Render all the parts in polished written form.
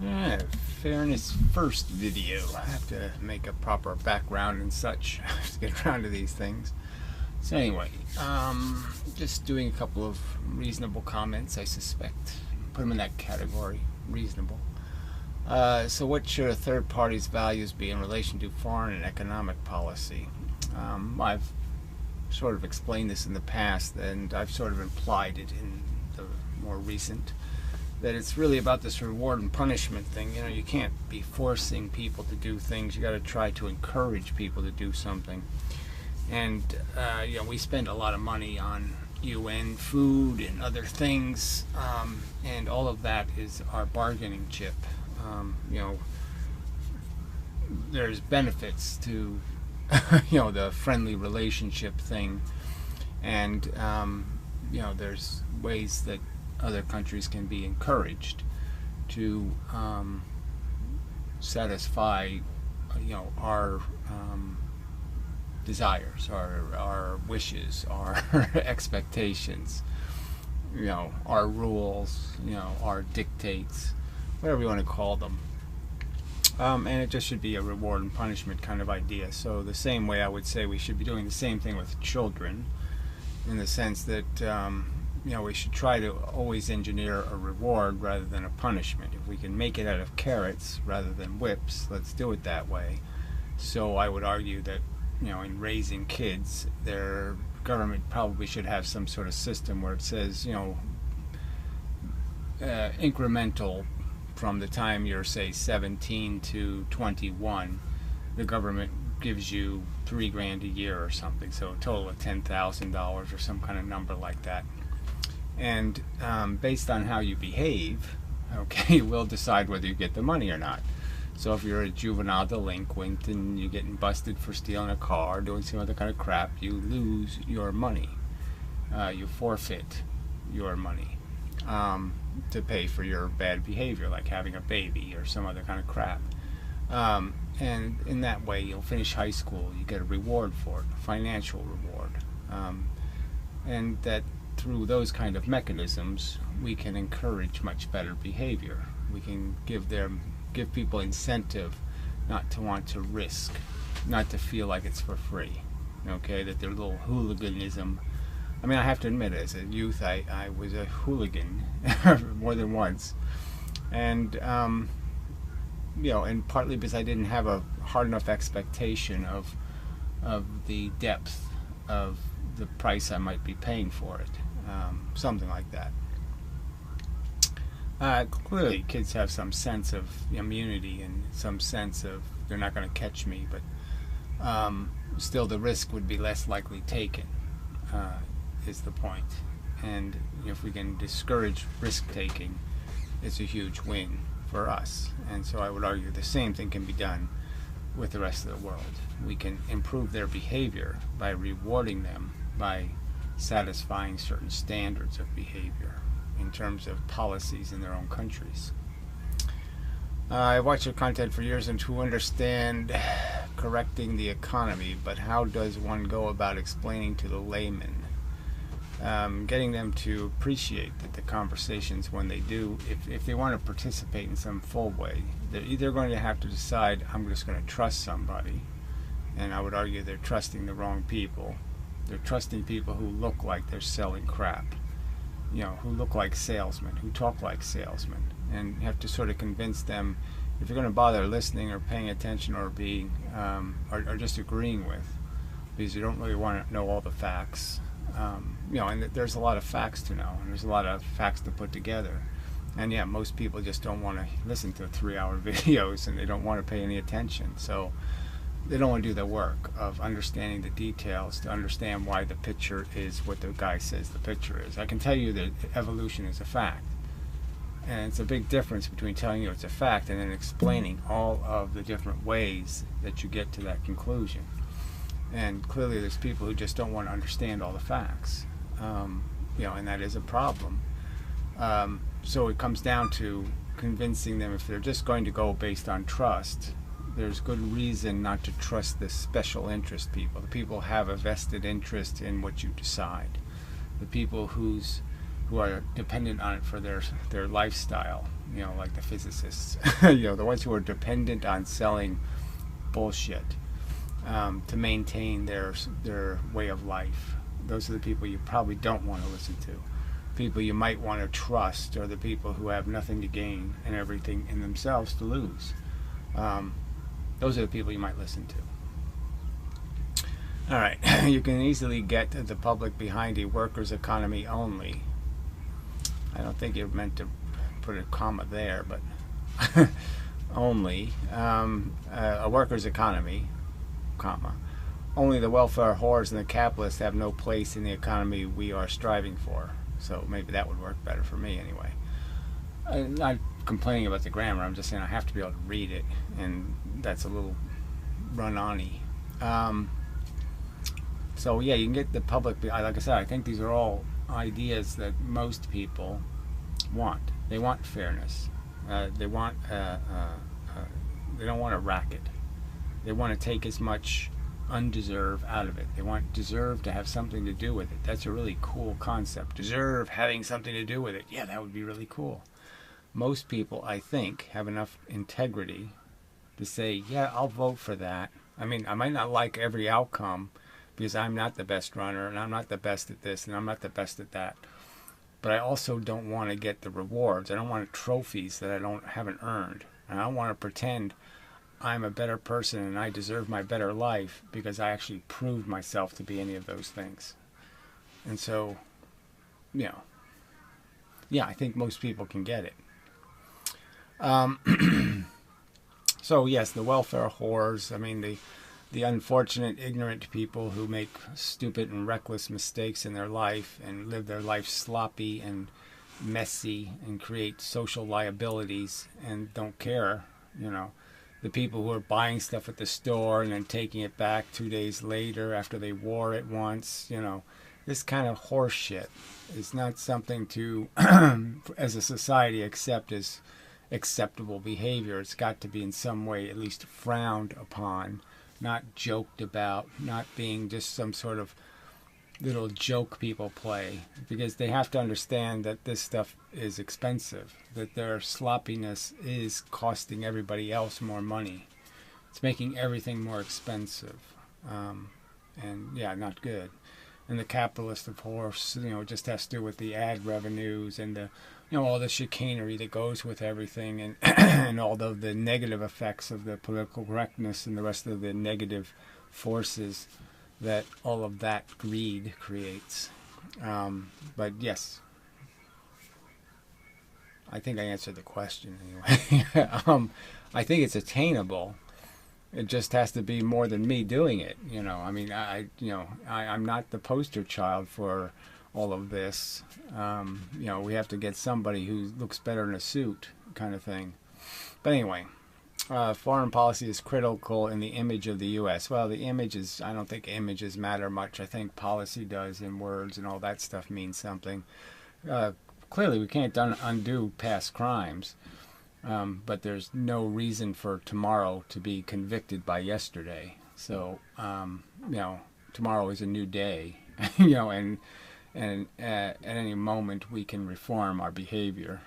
Yeah, fairness first video. I have to make a proper background and such to get around to these things. So anyway, just doing a couple of reasonable comments, I suspect. Put them in that category, reasonable. So what should a third party's values be in relation to foreign and economic policy? I've sort of explained this in the past, and I've sort of implied it in the more recent, that it's really about this reward and punishment thing. You know, you can't be forcing people to do things. You got to try to encourage people to do something. And we spend a lot of money on UN food and other things, and all of that is our bargaining chip. You know, there's benefits to the friendly relationship thing, and there's ways that other countries can be encouraged to satisfy our desires, our wishes, our expectations, our rules, our dictates, whatever you want to call them. And it just should be a reward and punishment kind of idea. So the same way I would say we should be doing the same thing with children, in the sense that we should try to always engineer a reward rather than a punishment. If we can make it out of carrots rather than whips, let's do it that way. So I would argue that in raising kids, their government probably should have some sort of system where it says incremental. From the time you're, say, 17 to 21, the government gives you $3,000 a year or something, so a total of $10,000 or some kind of number like that. And based on how you behave, okay, we'll decide whether you get the money or not. So if you're a juvenile delinquent and you're getting busted for stealing a car, doing some other kind of crap, you lose your money. You forfeit your money. To pay for your bad behavior, like having a baby or some other kind of crap. And in that way, you'll finish high school, you get a reward for it, a financial reward. And that through those kind of mechanisms, we can encourage much better behavior. We can give people incentive not to want to risk, not to feel like it's for free. Okay, that their little hooliganism. I mean, I have to admit, as a youth, I was a hooligan more than once, and and partly because I didn't have a hard enough expectation of the depth of the price I might be paying for it, something like that. Clearly, kids have some sense of immunity and some sense of they're not going to catch me, but still, the risk would be less likely taken. Is the point. And if we can discourage risk-taking, it's a huge win for us. And so I would argue the same thing can be done with the rest of the world. We can improve their behavior by rewarding them, by satisfying certain standards of behavior in terms of policies in their own countries. I watched your content for years and to understand correcting the economy, but how does one go about explaining to the layman? Getting them to appreciate that the conversations, when they do, if they want to participate in some full way, they're either going to have to decide, I'm just going to trust somebody, and I would argue they're trusting the wrong people. They're trusting people who look like they're selling crap, who look like salesmen, who talk like salesmen, and you have to sort of convince them, if you're going to bother listening or paying attention or being or just agreeing with, because you don't really want to know all the facts. And there's a lot of facts to know, and there's a lot of facts to put together. And yeah, most people just don't want to listen to 3-hour videos, and they don't want to pay any attention. So they don't want to do the work of understanding the details to understand why the picture is what the guy says the picture is. I can tell you that evolution is a fact. And it's a big difference between telling you it's a fact and then explaining all of the different ways that you get to that conclusion. And clearly there's people who just don't want to understand all the facts, and that is a problem. So it comes down to convincing them, if they're just going to go based on trust, there's good reason not to trust the special interest people. The people have a vested interest in what you decide. The people who are dependent on it for their lifestyle, like the physicists, the ones who are dependent on selling bullshit to maintain their way of life. Those are the people you probably don't want to listen to. People you might want to trust are the people who have nothing to gain and everything in themselves to lose. Those are the people you might listen to. All right, you can easily get the public behind a workers' economy only. I don't think you're meant to put a comma there, but only a workers' economy, comma. Only the welfare whores and the capitalists have no place in the economy we are striving for. So maybe that would work better for me anyway. I'm not complaining about the grammar. I'm just saying I have to be able to read it, and that's a little run-on-y. So yeah, you can get the public. Like I said, I think these are all ideas that most people want. They want fairness. They want. They don't want a racket. They want to take as much undeserved out of it. They want deserve to have something to do with it. That's a really cool concept. Deserve having something to do with it. Yeah, that would be really cool. Most people, I think, have enough integrity to say, yeah, I'll vote for that. I mean, I might not like every outcome because I'm not the best runner and I'm not the best at this and I'm not the best at that. But I also don't want to get the rewards. I don't want trophies that haven't earned. And I don't want to pretend I'm a better person and I deserve my better life because I actually proved myself to be any of those things. And so, yeah, I think most people can get it. So yes, the welfare whores, I mean the unfortunate, ignorant people who make stupid and reckless mistakes in their life and live their life sloppy and messy and create social liabilities and don't care, the people who are buying stuff at the store and then taking it back 2 days later after they wore it once, this kind of horse shit is not something to, as a society, accept as acceptable behavior. It's got to be in some way at least frowned upon, not joked about, not being just some sort of little joke people play, because they have to understand that this stuff is expensive, that their sloppiness is costing everybody else more money. It's making everything more expensive, and yeah, not good. And the capitalist, of course, just has to do with the ad revenues and the, all the chicanery that goes with everything, and and all the negative effects of the political correctness and the rest of the negative forces that all of that greed creates. But yes, I think I answered the question anyway. I think it's attainable. It just has to be more than me doing it. I mean, I'm not the poster child for all of this. We have to get somebody who looks better in a suit, kind of thing. But anyway. Foreign policy is critical in the image of the U.S. Well, I don't think images matter much. I think policy does, and words and all that stuff means something. Clearly, we can't undo past crimes, but there's no reason for tomorrow to be convicted by yesterday. So, tomorrow is a new day, and at any moment we can reform our behavior.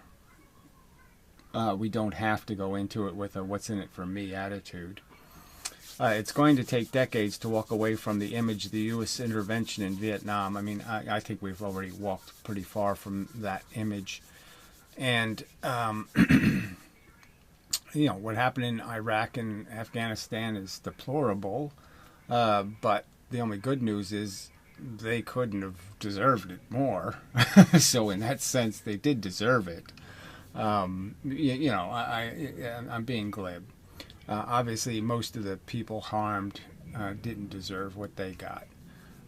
We don't have to go into it with a what's in it for me attitude. It's going to take decades to walk away from the image of the U.S. intervention in Vietnam. I mean, I think we've already walked pretty far from that image. And, what happened in Iraq and Afghanistan is deplorable. But the only good news is they couldn't have deserved it more. So in that sense, they did deserve it. I'm being glib. Obviously, most of the people harmed didn't deserve what they got.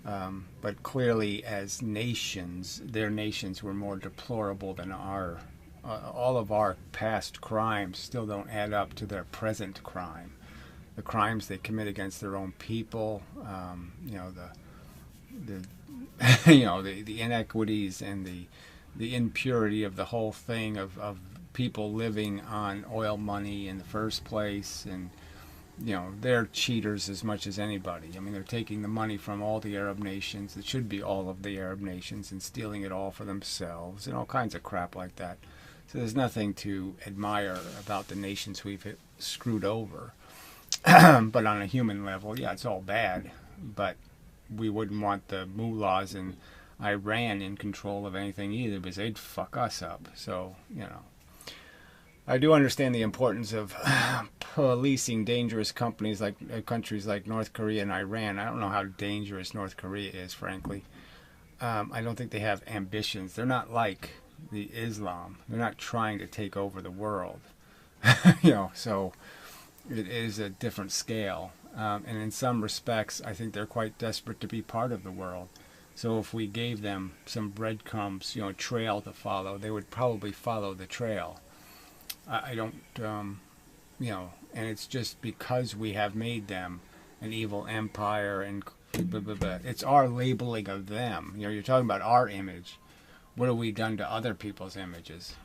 But clearly, as nations, their nations were more deplorable than our. All of our past crimes still don't add up to their present crime. The crimes they commit against their own people, the inequities and the impurity of the whole thing of people living on oil money in the first place, and they're cheaters as much as anybody. I mean, they're taking the money from all the Arab nations. It should be all of the Arab nations, and stealing it all for themselves and all kinds of crap like that. So there's nothing to admire about the nations we've screwed over. But on a human level, yeah, it's all bad. But we wouldn't want the mullahs in Iran in control of anything either, because they'd fuck us up. So, I do understand the importance of policing dangerous countries like North Korea and Iran. I don't know how dangerous North Korea is, frankly. I don't think they have ambitions. They're not like the Islam. They're not trying to take over the world. So it is a different scale. And in some respects, I think they're quite desperate to be part of the world. So if we gave them some breadcrumbs, a trail to follow, they would probably follow the trail. I don't, and it's just because we have made them an evil empire and blah, blah, blah. It's our labeling of them. You're talking about our image. What have we done to other people's images?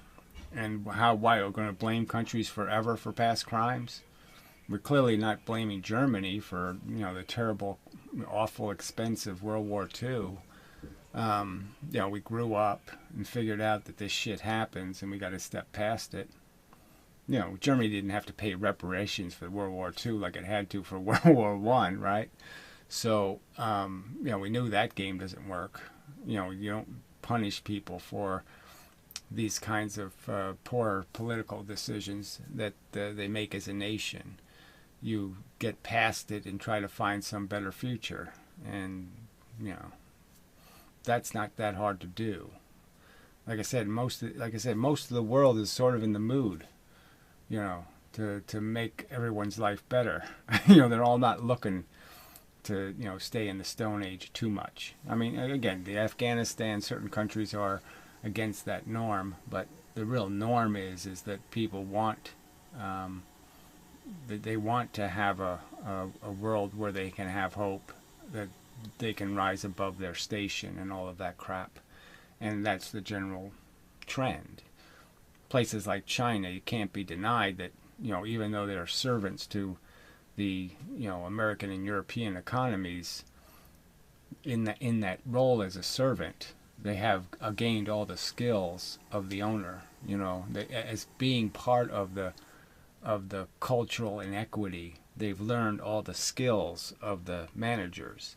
And why are we going to blame countries forever for past crimes? We're clearly not blaming Germany for, the terrible, awful, expensive World War II. We grew up and figured out that this shit happens and we got to step past it. Germany didn't have to pay reparations for World War II like it had to for World War I, right? So, we knew that game doesn't work. You don't punish people for these kinds of poor political decisions that they make as a nation. You get past it and try to find some better future. And, that's not that hard to do. Like I said, most of the world is sort of in the mood, to make everyone's life better. They're all not looking to, stay in the Stone Age too much. I mean, again, the Afghanistan, certain countries are against that norm, but the real norm is that people want, that they want to have a world where they can have hope, that they can rise above their station and all of that crap. And that's the general trend. Places like China, you can't be denied that, even though they're servants to the, American and European economies, in that role as a servant, they have gained all the skills of the owner, as being part of the cultural inequity. They've learned all the skills of the managers.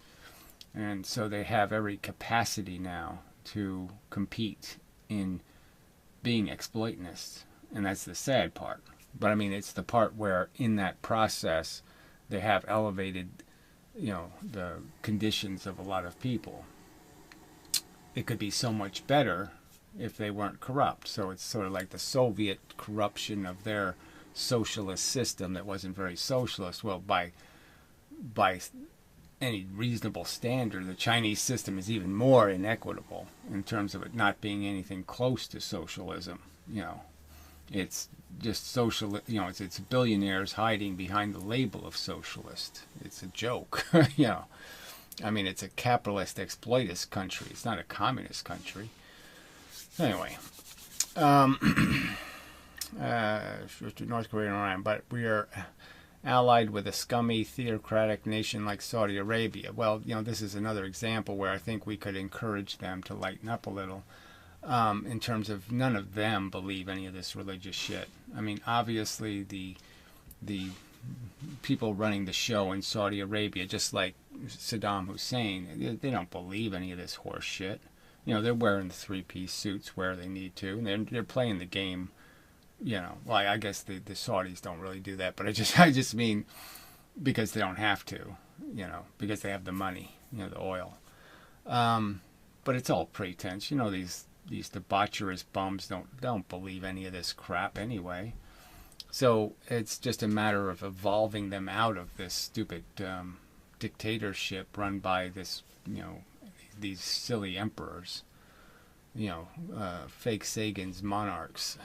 And so they have every capacity now to compete in being exploitanists. And that's the sad part. But I mean, it's the part where in that process they have elevated, the conditions of a lot of people. It could be so much better if they weren't corrupt. So it's sort of like the Soviet corruption of their socialist system that wasn't very socialist. Well, by any reasonable standard, the Chinese system is even more inequitable in terms of it not being anything close to socialism. It's just social. It's billionaires hiding behind the label of socialist. It's a joke. I mean, it's a capitalist exploitist country. It's not a communist country. Anyway, North Korea and Iran, but we are allied with a scummy, theocratic nation like Saudi Arabia. Well, this is another example where I think we could encourage them to lighten up a little, in terms of none of them believe any of this religious shit. I mean, obviously the people running the show in Saudi Arabia, just like Saddam Hussein, they don't believe any of this horse shit. They're wearing the three-piece suits where they need to, and they're playing the game. Well, I guess the Saudis don't really do that, but I just mean because they don't have to, because they have the money, the oil. But it's all pretense. These debaucherous bums don't believe any of this crap anyway. So it's just a matter of evolving them out of this stupid dictatorship run by this, these silly emperors. Fake Sagan's monarchs.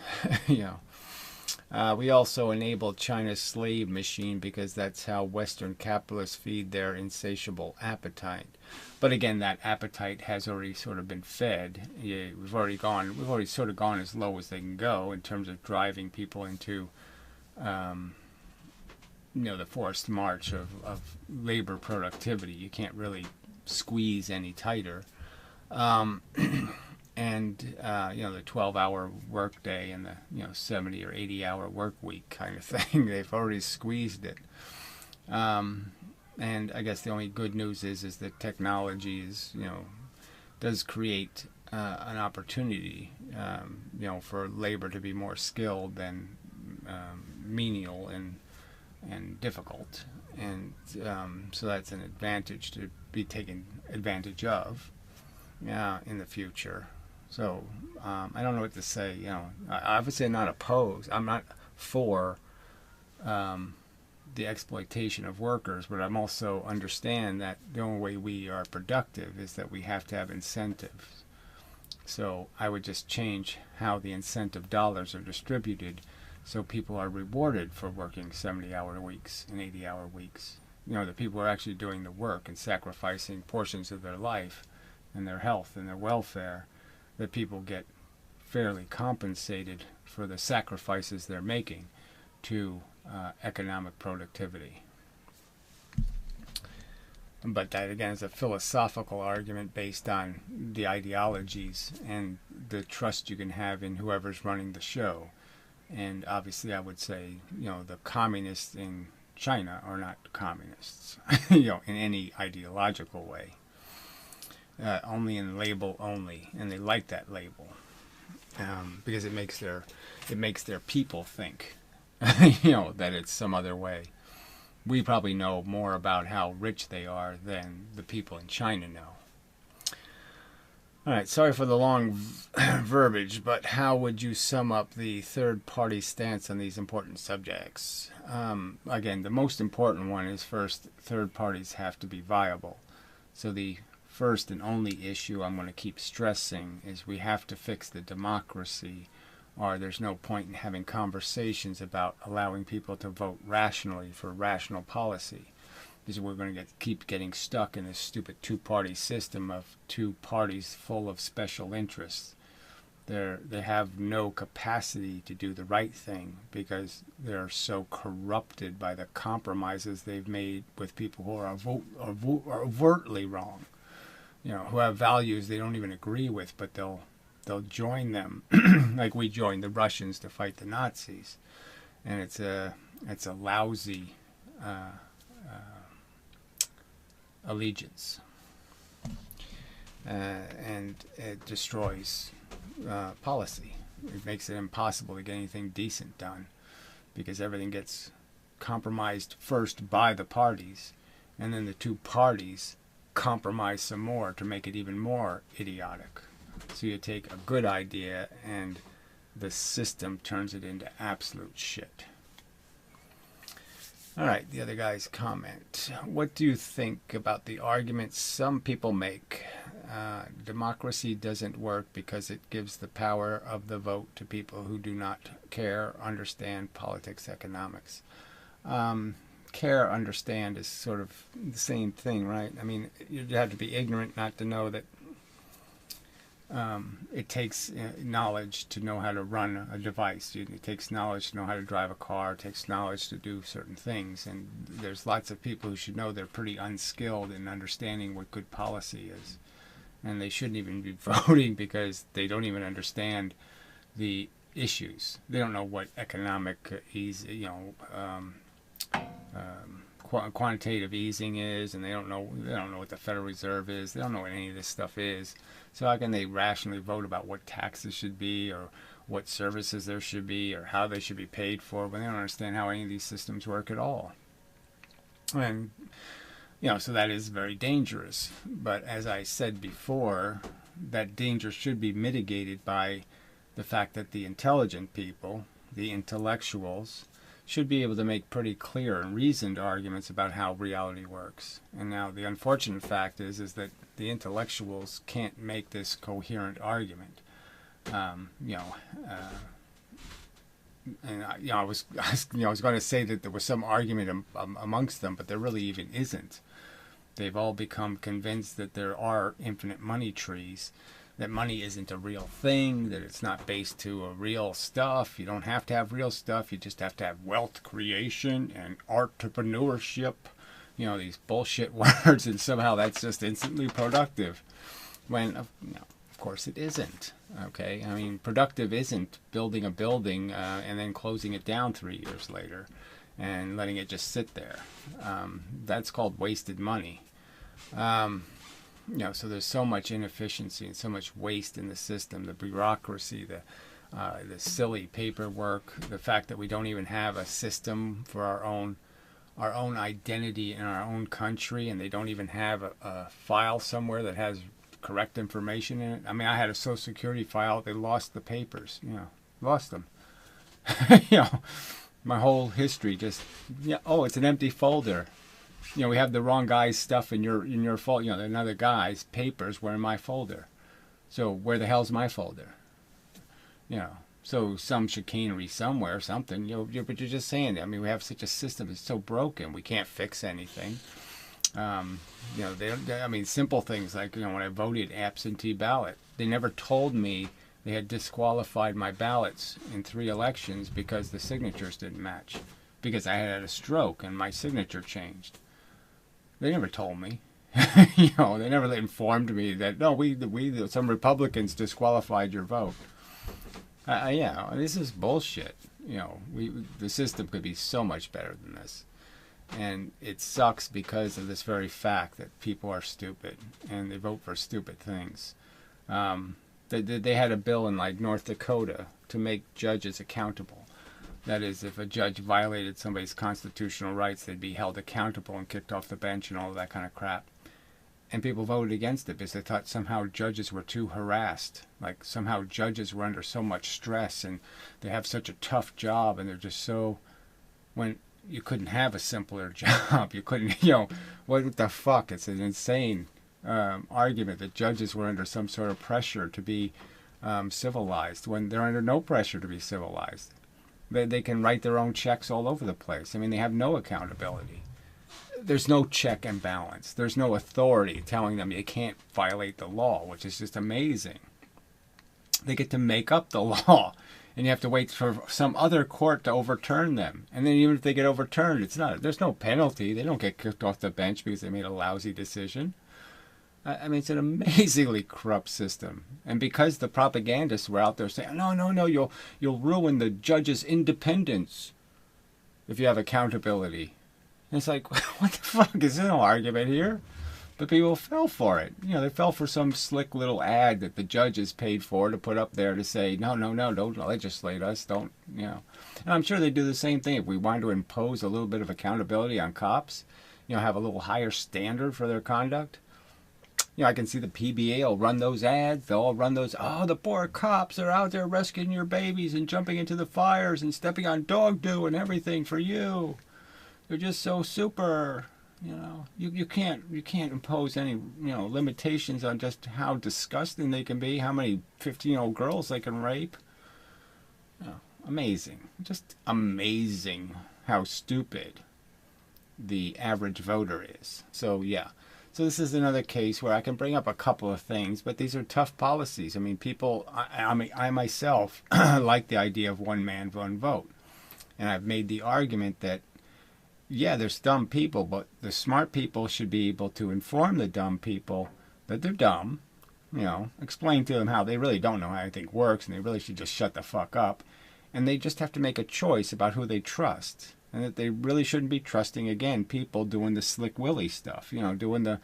We also enabled China's slave machine because that's how Western capitalists feed their insatiable appetite. But again, that appetite has already sort of been fed. We've already sort of gone as low as they can go in terms of driving people into, the forced march of labor productivity. You can't really squeeze any tighter. and the 12-hour work day and the 70 or 80-hour work week kind of thing. They've already squeezed it. And I guess the only good news is that technology does create an opportunity, for labor to be more skilled than menial and difficult, and so that's an advantage to be taken advantage of in the future. So I don't know what to say. I obviously am not opposed. I'm not for the exploitation of workers, but I'm also understand that the only way we are productive is that we have to have incentives. So I would just change how the incentive dollars are distributed so people are rewarded for working 70-hour weeks and 80-hour weeks. The people who are actually doing the work and sacrificing portions of their life and their health and their welfare, that people get fairly compensated for the sacrifices they're making to economic productivity. But that, again, is a philosophical argument based on the ideologies and the trust you can have in whoever's running the show. And obviously I would say, the communists in China are not communists, in any ideological way. Only in label only, and they like that label because it makes their people think, that it's some other way. We probably know more about how rich they are than the people in China know. All right, sorry for the long verbiage, but how would you sum up the third-party stance on these important subjects? Again, the most important one is, first, third parties have to be viable. So the first and only issue I'm going to keep stressing is we have to fix the democracy, or there's no point in having conversations about allowing people to vote rationally for rational policy, because we're going to keep getting stuck in this stupid two-party system of two parties full of special interests. They have no capacity to do the right thing because they're so corrupted by the compromises they've made with people who are overtly wrong, who have values they don't even agree with, but they'll join them like we joined the Russians to fight the Nazis, and it's a lousy allegiance, and it destroys policy. It makes it impossible to get anything decent done because everything gets compromised first by the parties, and then the two parties compromise some more to make it even more idiotic. So you take a good idea and the system turns it into absolute shit. All right, the other guy's comment. What do you think about the arguments some people make? Democracy doesn't work because it gives the power of the vote to people who do not care, understand politics, economics. Care, understand is sort of the same thing, right? I mean, you'd have to be ignorant not to know that it takes knowledge to know how to run a device. It takes knowledge to know how to drive a car. It takes knowledge to do certain things. And there's lots of people who should know they're pretty unskilled in understanding what good policy is. And they shouldn't even be voting because they don't even understand the issues. They don't know what economic quantitative easing is, and they don't know what the Federal Reserve is. They don't know what any of this stuff is. So how can they rationally vote about what taxes should be, or what services there should be, or how they should be paid for, when they don't understand how any of these systems work at all? And so that is very dangerous. But as I said before, that danger should be mitigated by the fact that the intelligent people, the intellectuals, should be able to make pretty clear and reasoned arguments about how reality works. And now the unfortunate fact is that the intellectuals can't make this coherent argument. And I was going to say that there was some argument amongst them, but there really even isn't. They've all become convinced that there are infinite money trees, that money isn't a real thing, that it's not based to a real stuff. You don't have to have real stuff. You just have to have wealth creation and entrepreneurship. These bullshit words, and somehow that's just instantly productive. When, of course it isn't. Okay, I mean, productive isn't building a building and then closing it down 3 years later and letting it just sit there. That's called wasted money. So there's so much inefficiency and so much waste in the system, the bureaucracy, the silly paperwork, the fact that we don't even have a system for our own identity in our own country, and they don't even have a file somewhere that has correct information in it. I mean, I had a Social Security file. They lost the papers. Lost them. My whole history just. Oh, it's an empty folder. We have the wrong guy's stuff in your folder. Another guy's papers were in my folder. So where the hell's my folder? So some chicanery somewhere, something. But you're just saying that. I mean, we have such a system that's so broken. We can't fix anything. I mean, simple things like, when I voted absentee ballot, they never told me they had disqualified my ballots in 3 elections because the signatures didn't match, because I had a stroke and my signature changed. They never told me. They never informed me that, no, some Republicans disqualified your vote. This is bullshit. The system could be so much better than this. And it sucks because of this very fact that people are stupid and they vote for stupid things. They had a bill in like North Dakota to make judges accountable. That is, if a judge violated somebody's constitutional rights, they'd be held accountable and kicked off the bench and all of that kind of crap. And people voted against it because they thought somehow judges were too harassed. Like somehow judges were under so much stress and they have such a tough job and they're just so... When you couldn't have a simpler job. You couldn't, what the fuck? It's an insane argument that judges were under some sort of pressure to be civilized when they're under no pressure to be civilized. They can write their own checks all over the place. I mean, they have no accountability. There's no check and balance. There's no authority telling them you can't violate the law, which is just amazing. They get to make up the law, and you have to wait for some other court to overturn them. And then even if they get overturned, there's no penalty. They don't get kicked off the bench because they made a lousy decision. I mean, it's an amazingly corrupt system. And because the propagandists were out there saying, no, you'll ruin the judge's independence if you have accountability. And it's like, what the fuck? Is there no argument here? But people fell for it. They fell for some slick little ad that the judges paid for to put up there to say, no, don't legislate us, don't. And I'm sure they do the same thing if we wanted to impose a little bit of accountability on cops, have a little higher standard for their conduct. I can see the PBA will run those ads. They'll all run those, the poor cops are out there rescuing your babies and jumping into the fires and stepping on dog do and everything for you. They're just so super. You can't impose any limitations on just how disgusting they can be, how many 15-year-old girls they can rape. Amazing, just amazing how stupid the average voter is. So so this is another case where I can bring up a couple of things, but these are tough policies. I mean, I myself like the idea of one man, one vote, and I've made the argument that. Yeah, there's dumb people, but the smart people should be able to inform the dumb people that they're dumb, explain to them how they really don't know how anything works and they really should just shut the fuck up. And they just have to make a choice about who they trust. And that they really shouldn't be trusting, again, people doing the Slick Willie stuff, doing the,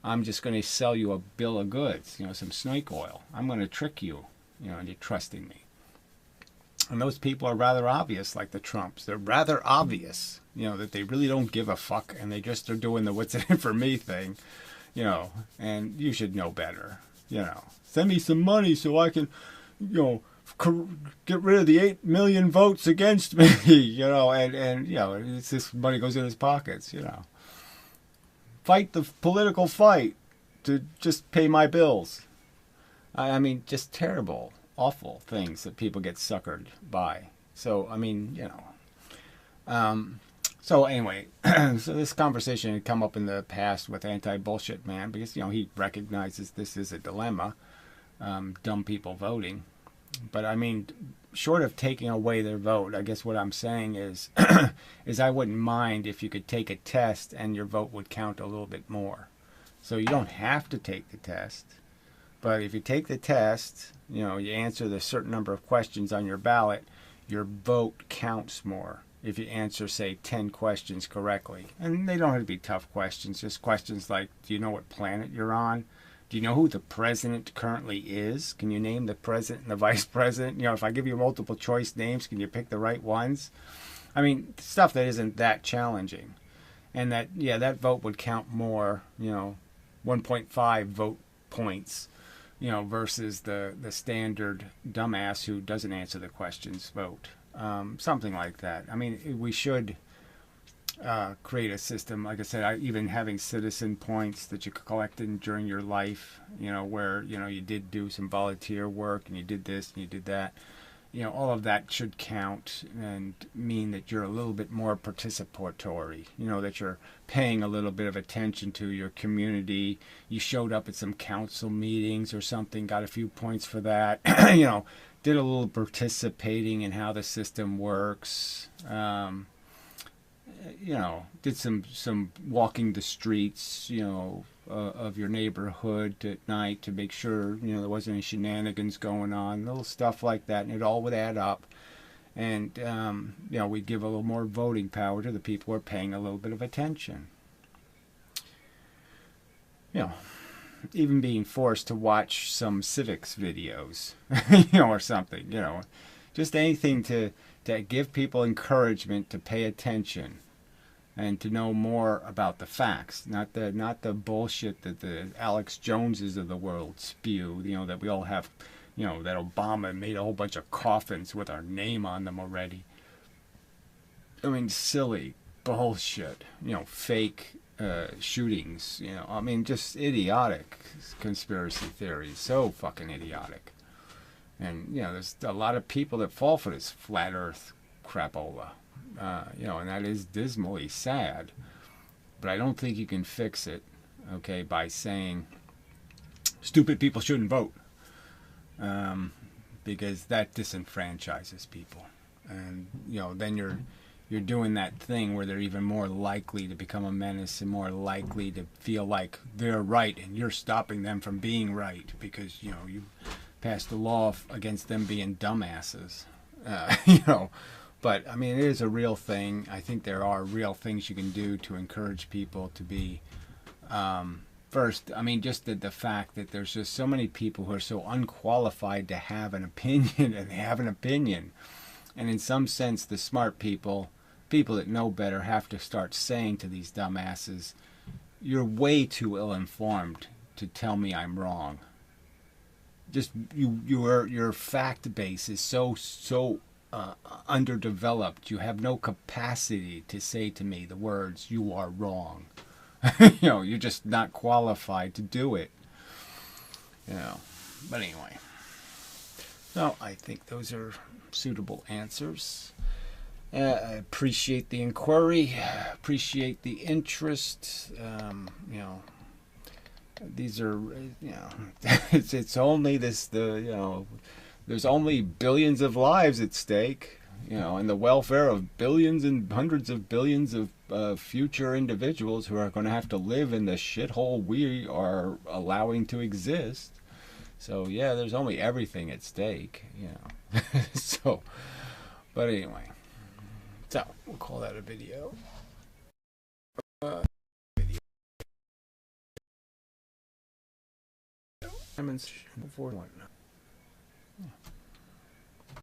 I'm just going to sell you a bill of goods, some snake oil. I'm going to trick you, and you're trusting me. And those people are rather obvious, like the Trumps. They're rather obvious, that they really don't give a fuck, and they just are doing the what's in it for me thing, and you should know better, Send me some money so I can, get rid of the 8 million votes against me, and it's this money goes in his pockets, Fight the political fight to just pay my bills. I mean, just terrible. Awful things that people get suckered by. So, I mean, so anyway, so this conversation had come up in the past with Anti-Bullshit Man because, he recognizes this is a dilemma, dumb people voting. But, I mean, short of taking away their vote, I guess what I'm saying is, is I wouldn't mind if you could take a test and your vote would count a little bit more. So you don't have to take the test. But if you take the test, you know, you answer the certain number of questions on your ballot, your vote counts more if you answer, say, 10 questions correctly. And they don't have to be tough questions, just questions like, do you know what planet you're on? Do you know who the president currently is? Can you name the president and the vice president? You know, if I give you multiple choice names, can you pick the right ones? I mean, stuff that isn't that challenging. And that, yeah, that vote would count more, you know, 1.5 vote points, you know, versus the standard dumbass who doesn't answer the questions vote. Something like that. I mean, we should create a system, like I said, even having citizen points that you collected during your life, you know, where, you know, you did do some volunteer work and you did this and you did that. You know, all of that should count and mean that you're a little bit more participatory, you know, that you're paying a little bit of attention to your community. You showed up at some council meetings or something, got a few points for that, you know, did a little participating in how the system works. You know, did some walking the streets, you know, of your neighborhood at night to make sure, you know, there wasn't any shenanigans going on, little stuff like that, and it all would add up. And, you know, we'd give a little more voting power to the people who are paying a little bit of attention. You know, even being forced to watch some civics videos, you know, or something, you know, just anything to give people encouragement to pay attention and to know more about the facts, not the bullshit that the Alex Joneses of the world spew, you know, that we all have, you know, that Obama made a whole bunch of coffins with our name on them already. I mean, silly bullshit, you know, fake shootings, you know, I mean, just idiotic conspiracy theories, so fucking idiotic. And, you know, there's a lot of people that fall for this flat earth crapola. You know, and that is dismally sad. But I don't think you can fix it, okay, by saying stupid people shouldn't vote. Because that disenfranchises people. And, you know, then you're doing that thing where they're even more likely to become a menace and more likely to feel like they're right and you're stopping them from being right because, you know, you passed a law against them being dumbasses. You know, but I mean, it is a real thing. I think there are real things you can do to encourage people to be, first, I mean, just the fact that there's just so many people who are so unqualified to have an opinion, and they have an opinion. And in some sense, the smart people that know better, have to start saying to these dumbasses, you're way too ill-informed to tell me I'm wrong. Just your fact base is so underdeveloped. You have no capacity to say to me the words "you are wrong." You know, you're just not qualified to do it. You know, but anyway. So I think those are suitable answers. I appreciate the inquiry. Appreciate the interest. You know, these are, you know, it's only this, you know, there's only billions of lives at stake, you know, and the welfare of billions and hundreds of billions of future individuals who are going to have to live in the shithole we are allowing to exist. So yeah, there's only everything at stake, you know. So, but anyway, so we'll call that a video. Diamonds 4-1.